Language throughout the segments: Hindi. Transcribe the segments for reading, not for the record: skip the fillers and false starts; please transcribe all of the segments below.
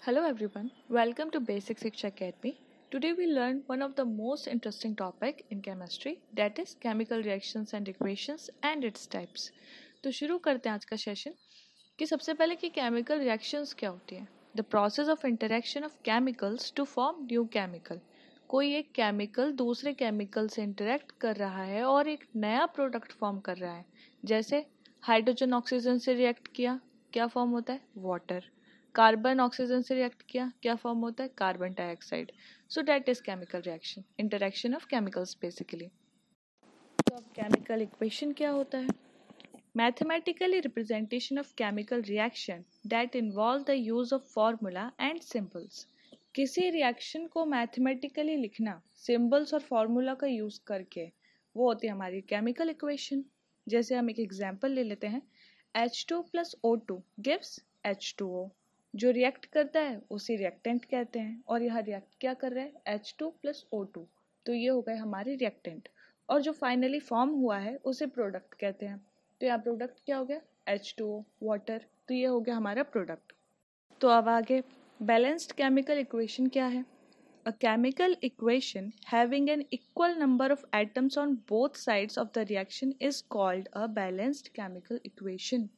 Hello everyone, welcome to Basic Shiksha Academy. Today we learn one of the most interesting topic in chemistry, that is chemical reactions and equations and its types. तो शुरू करते हैं आज का सेशन कि सबसे पहले कि केमिकल रिएक्शंस क्या होती है. The process of interaction of chemicals to form new chemical. कोई एक केमिकल दूसरे केमिकल से इंटरेक्ट कर रहा है और एक नया प्रोडक्ट फॉर्म कर रहा है. जैसे हाइड्रोजन ऑक्सीजन से रिएक्ट किया, क्या फॉर्म होता है? वाटर. कार्बन ऑक्सीजन से रिएक्ट किया, क्या फॉर्म होता है? Carbon dioxide. So that is chemical reaction, interaction of chemicals basically. तो अब केमिकल इक्वेशन क्या होता है? Mathematically representation of chemical reaction that involve the use of formula and symbols. किसी रिएक्शन को मैथमेटिकली लिखना सिंबल्स और फॉर्मूला का यूज करके, वो होती है हमारी केमिकल इक्वेशन. जैसे हम एक एग्जांपल ले लेते हैं, H2 plus O2 gives H2O. जो रिएक्ट करता है उसे रिएक्टेंट कहते हैं, और यह रिएक्ट क्या कर रहा है? H2 plus O2. तो ये हो गए हमारे रिएक्टेंट, और जो फाइनली फॉर्म हुआ है उसे प्रोडक्ट कहते हैं. तो यहाँ प्रोडक्ट क्या हो गया? H2O, water. तो ये हो गया हमारा प्रोडक्ट. तो अब आगे बैलेंस्ड केमिकल इक्वेशन क्या है? A chemical equation having an equal number of atoms on both sides of the reaction is called a balanced chemical equation.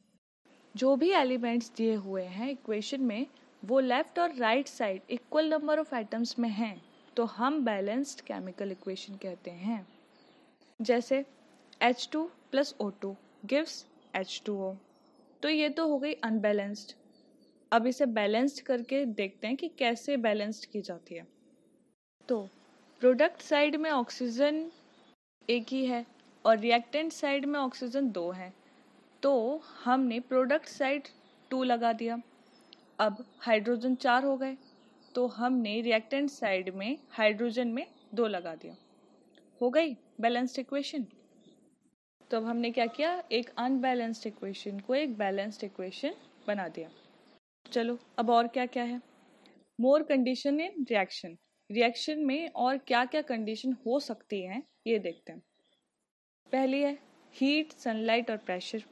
जो भी एलिमेंट्स दिए हुए हैं इक्वेशन में वो लेफ्ट और right side equal number of atoms में हैं, तो हम बैलेंस्ड केमिकल इक्वेशन कहते हैं. जैसे H2 plus O2 gives H2O. तो ये तो हो गई अनबैलेंस्ड. अब इसे बैलेंस्ड करके देखते हैं कि कैसे बैलेंस्ड की जाती है. तो प्रोडक्ट साइड में ऑक्सीजन एक ही है और रिएक्टेंट साइड में ऑक्सीजन 2 है, तो हमने प्रोडक्ट साइड 2 लगा दिया. अब हाइड्रोजन 4 हो गए, तो हमने रिएक्टेंट साइड में हाइड्रोजन में 2 लगा दिया. हो गई बैलेंस्ड इक्वेशन. तो अब हमने क्या किया? एक अनबैलेंस्ड इक्वेशन को एक बैलेंस्ड इक्वेशन बना दिया. चलो अब और क्या क्या है? मोर कंडीशन इन रिएक्शन. रिएक्शन में और क्या क्या कंडीशन हो सकती हैं ये देखते हैं. पहली है हीट, सनलाइट और प्रेशर.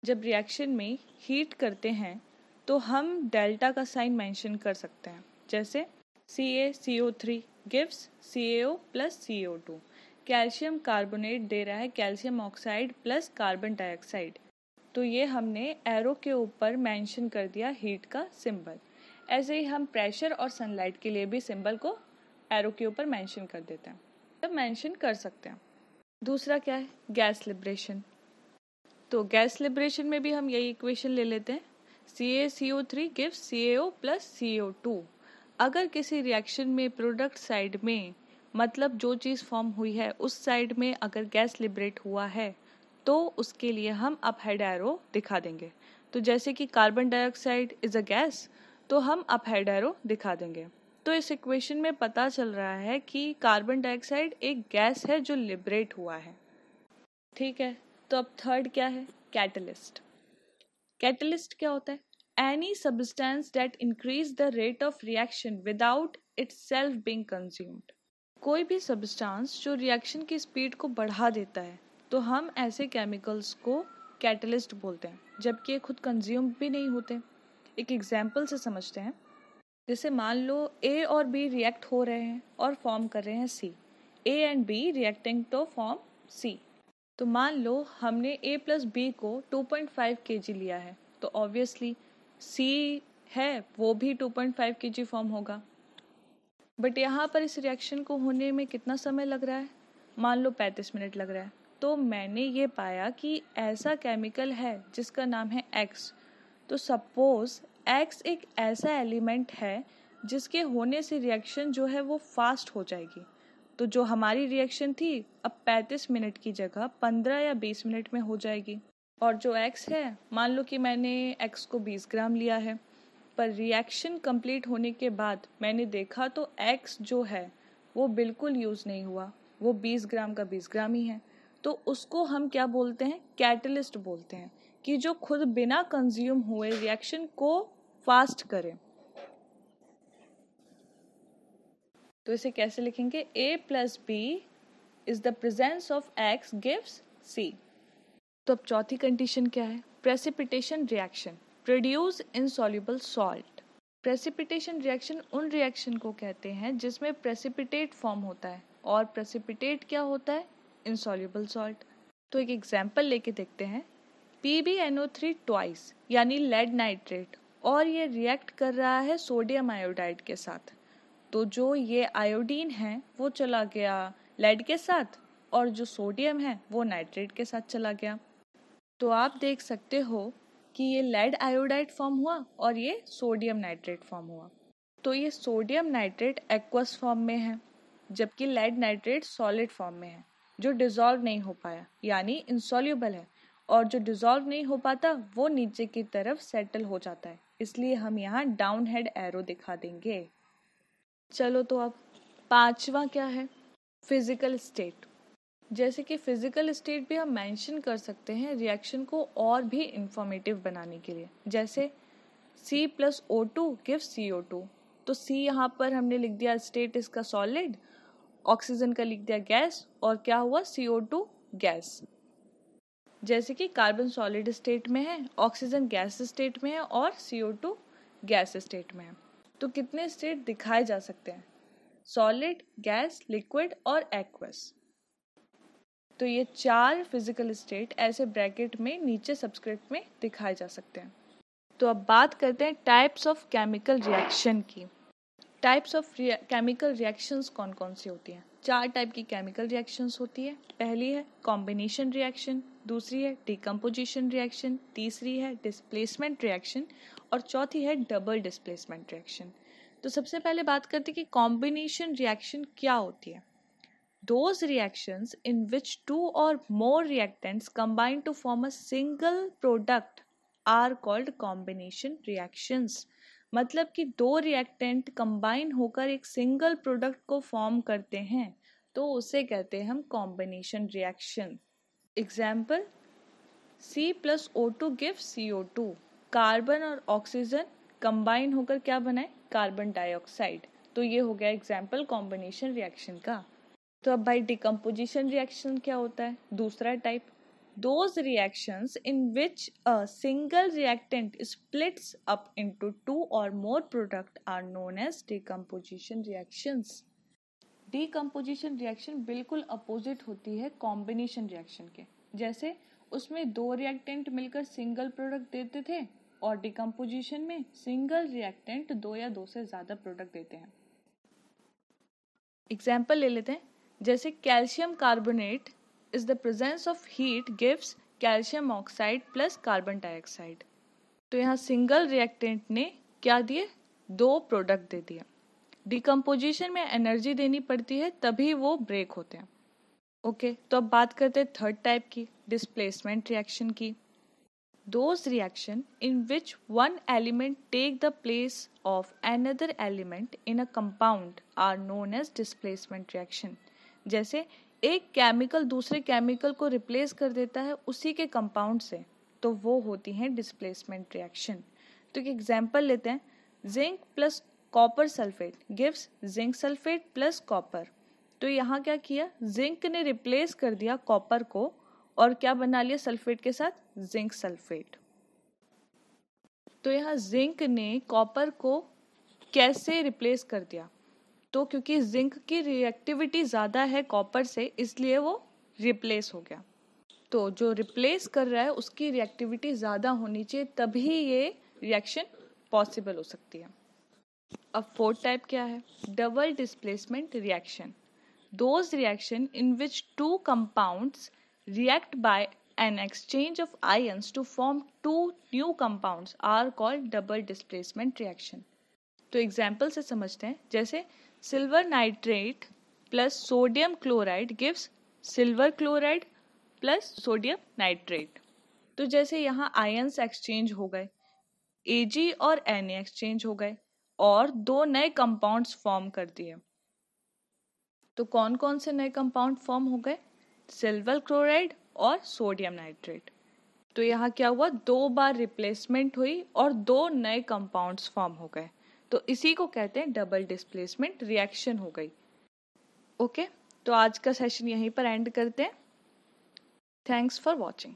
जब रिएक्शन में हीट करते हैं तो हम डेल्टा का साइन मेंशन कर सकते हैं. जैसे CaCO3 gives CaO plus CO2. Calcium carbonate दे रहा है calcium oxide plus carbon dioxide. तो ये हमने एरो के ऊपर मेंशन कर दिया हीट का सिंबल. ऐसे ही हम प्रेशर और सनलाइट के लिए भी सिंबल को एरो के ऊपर मेंशन कर देते हैं, तब मेंशन कर सकते हैं. दूसरा क्या है? Gas liberation. तो गैस लिबरेशन में भी हम यही इक्वेशन ले लेते हैं, CaCO3 gives CaO plus CO2. अगर किसी रिएक्शन में प्रोडक्ट साइड में, मतलब जो चीज़ फॉर्म हुई है उस साइड में अगर गैस लिबरेट हुआ है तो उसके लिए हम अप हेड एरो दिखा देंगे. तो जैसे कि carbon dioxide is a gas, तो हम अप हेड एरो दिखा देंगे. तो इस इक्वेशन में पता चल रहा है कि कार्बन डाइऑक्साइड एक गैस है जो लिबरेट हुआ है. ठीक है. तो अब थर्ड क्या है? कैटलिस्ट. कैटलिस्ट क्या होता है? Any substance that increase the rate of reaction without itself being consumed. कोई भी सब्सटेंस जो रिएक्शन की स्पीड को बढ़ा देता है, तो हम ऐसे केमिकल्स को कैटलिस्ट बोलते हैं, जबकि ये खुद कंज्यूम भी नहीं होते. एक एग्जाम्पल से समझते हैं. जैसे मान लो A और B रिएक्ट हो रहे हैं और फॉर्म कर रहे हैं C. A and B reacting तो फॉर्म C. तो मान लो हमने A प्लस B को 2.5 kg लिया है, तो ऑब्वियसली C है वो भी 2.5 kg फॉर्म होगा. बट यहाँ पर इस रिएक्शन को होने में कितना समय लग रहा है? मान लो 35 मिनट लग रहा है. तो मैंने ये पाया कि ऐसा केमिकल है जिसका नाम है X. तो सपोज X एक ऐसा एलिमेंट है जिसके होने से रिएक्शन जो है वो फास्ट हो जाएगी. तो जो हमारी रिएक्शन थी अब 35 मिनट की जगह 15 या 20 मिनट में हो जाएगी. और जो X है, मान लो कि मैंने X को 20 ग्राम लिया है, पर रिएक्शन कंप्लीट होने के बाद मैंने देखा तो X जो है वो बिल्कुल यूज़ नहीं हुआ, वो 20 ग्राम का 20 ग्राम ही है. तो उसको हम क्या बोलते हैं? कैटलिस्ट बोलते हैं, कि जो खुद बिना कंज्यूम हुए रिएक्शन को फास्ट करे. तो इसे कैसे लिखेंगे? A plus B is the presence of X gives C. तो अब चौथी कंडीशन क्या है? Precipitation reaction. Produce insoluble salt. Precipitation reaction उन रिएक्शन को कहते हैं जिसमें प्रेसिपिटेट फॉर्म होता है, और प्रेसिपिटेट क्या होता है? Insoluble salt. तो एक एग्जाम्पल लेके देखते हैं। PbNO3 ट्वाइस यानी लेड नाइट्रेट, और ये रिएक्ट कर रहा है सोडियम आयोडाइड के साथ। तो जो ये आयोडीन है वो चला गया लेड के साथ, और जो सोडियम है वो नाइट्रेट के साथ चला गया। तो आप देख सकते हो कि ये लेड आयोडाइड फॉर्म हुआ और ये सोडियम नाइट्रेट फॉर्म हुआ। तो ये सोडियम नाइट्रेट एक्वस फॉर्म में है, जबकि लेड नाइट्रेट सॉलिड फॉर्म में है, जो डिसॉल्व नहीं हो पाया यानी इनसॉल्युबल है, और जो डिसॉल्व नहीं हो पाता वो नीचे की तरफ सेटल हो जाता है, इसलिए हम यहाँ डाउन हेड एरो दिखा देंगे। चलो तो अब पांचवा क्या है? Physical state. जैसे कि फिजिकल स्टेट भी हम मेंशन कर सकते हैं रिएक्शन को और भी इंफॉर्मेटिव बनाने के लिए। जैसे C+O2 गिव्स CO2, तो C यहाँ पर हमने लिख दिया स्टेट इसका सॉलिड, ऑक्सीजन का लिख दिया गैस, और क्या हुआ? CO2 gas. जैसे कि कार्बन सॉलिड स्टेट में है, ऑक्सीजन गैस स्टेट में है, और CO2 गैस स्टेट में है। तो कितने स्टेट दिखाए जा सकते हैं? सॉलिड, गैस, लिक्विड और एक्वस। तो ये 4 फिजिकल स्टेट ऐसे ब्रैकेट में नीचे सबस्क्रिप्ट में दिखाए जा सकते हैं। तो अब बात करते हैं टाइप्स ऑफ केमिकल रिएक्शन की। टाइप्स ऑफ केमिकल रिएक्शंस कौन कौन सी होती हैं? 4 टाइप की केमिकल रिएक्शंस होती है। पहली है कॉम्बिनेशन रिएक्शन, दूसरी है डिकम्पोजिशन रिएक्शन, तीसरी है डिस्प्लेसमेंट रिएक्शन, और चौथी है डबल डिस्प्लेसमेंट रिएक्शन। तो सबसे पहले बात करते हैं कि कॉम्बिनेशन रिएक्शन क्या होती है। Those reactions in which 2 or more reactants combine to form a single product are called combination reactions। मतलब कि 2 रिएक्टेंट कंबाइन होकर एक सिंगल प्रोडक्ट को फॉर्म करते हैं, तो उसे कहते हैं हम combination reaction. Example, C+O2 gives CO2। Carbon और ऑक्सीजन कंबाइन होकर क्या बनाए? Carbon dioxide. तो ये हो गया एग्जाम्पल कॉम्बिनेशन रिएक्शन का। तो अब भाई डिकम्पोजिशन रिएक्शन क्या होता है? दूसरा type, those reactions in which a single reactant splits up into 2 or more product are known as decomposition reactions। Decomposition reaction बिल्कुल अपोजिट होती है कॉम्बिनेशन रिएक्शन के। जैसे उसमें 2 रिएक्टेंट मिलकर सिंगल प्रोडक्ट देते थे, और डिकम्पोजिशन में सिंगल रिएक्टेंट 2 या 2 से ज्यादा प्रोडक्ट देते हैं। एग्जाम्पल ले लेते हैं। जैसे calcium carbonate is the presence of heat gives calcium oxide plus carbon dioxide. तो यहाँ सिंगल रिएक्टेंट ने क्या दिए? 2 प्रोडक्ट दे दिया। डिकम्पोजिशन में एनर्जी देनी पड़ती है तभी वो ब्रेक होते हैं। ओके, तो अब बात करते हैं थर्ड टाइप की, डिस्प्लेसमेंट रिएक्शन की। Those reaction in which one element take the place of another element in a compound are known as displacement reaction। जैसे एक केमिकल दूसरे केमिकल को रिप्लेस कर देता है उसी के कंपाउंड से, तो वो होती हैं डिस्प्लेसमेंट रिएक्शन। तो एक एग्जांपल लेते हैं, zinc plus copper sulphate gives zinc sulphate plus copper. तो यहाँ क्या किया? जिंक ने रिप्लेस कर दिया कॉपर को, और क्या बना लिया सल्फेट के साथ? Zinc sulphate. तो यहाँ जिंक ने कॉपर को कैसे रिप्लेस कर दिया? तो क्योंकि जिंक की रिएक्टिविटी ज़्यादा है कॉपर से, इसलिए वो रिप्लेस हो गया। तो जो रिप्लेस कर रहा है उसकी रिएक्टिविटी ज़्यादा होनी चाहिए, तभी ये रिएक्शन पॉसिबल हो सकती है। अब फोर्थ टाइप क्या है? Double displacement reaction. Those reaction in which 2 compounds react by an exchange of ions to form 2 new compounds are called double displacement reaction। तो एग्जाम्पल से समझते हैं। जैसे silver nitrate plus sodium chloride gives silver chloride plus sodium nitrate. तो जैसे यहाँ आयंस एक्सचेंज हो गए, Ag और Na एक्सचेंज हो गए, और 2 नए कंपाउंड्स फॉर्म कर दिए। तो कौन कौन से नए कंपाउंड फॉर्म हो गए? सिल्वर क्लोराइड और सोडियम नाइट्रेट। तो यहाँ क्या हुआ? 2 बार रिप्लेसमेंट हुई और 2 नए कंपाउंड्स फॉर्म हो गए। तो इसी को कहते हैं डबल डिस्प्लेसमेंट रिएक्शन हो गई। ओके, तो आज का सेशन यहीं पर एंड करते हैं। Thanks for watching.